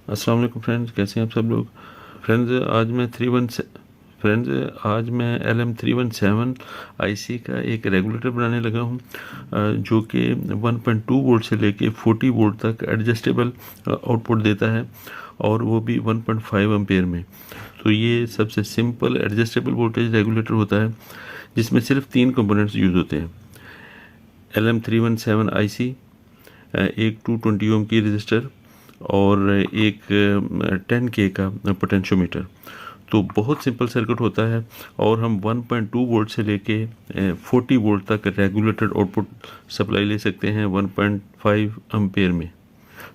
अस्सलाम वालेकुम फ्रेंड्स, कैसे हैं आप सब लोग। आज मैं LM317 आईसी का एक रेगुलेटर बनाने लगा हूं, जो कि 1.2 वोल्ट से लेके 40 वोल्ट तक एडजस्टेबल आउटपुट देता है, और वो भी 1.5 एम्पेयर में। तो ये सबसे सिंपल एडजस्टेबल वोल्टेज रेगुलेटर होता है, जिसमें सिर्फ 3 कंपोनेंट्स यूज़ होते हैं। LM317 आईसी, एक 220 ओम की रजिस्टर और एक 10K का पोटेंशियोमीटर। तो बहुत सिंपल सर्किट होता है, और हम 1.2 वोल्ट से लेके 40 वोल्ट तक रेगुलेटेड आउटपुट सप्लाई ले सकते हैं 1.5 एम्पेयर में।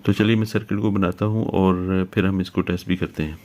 तो चलिए मैं सर्किट को बनाता हूँ और फिर हम इसको टेस्ट भी करते हैं।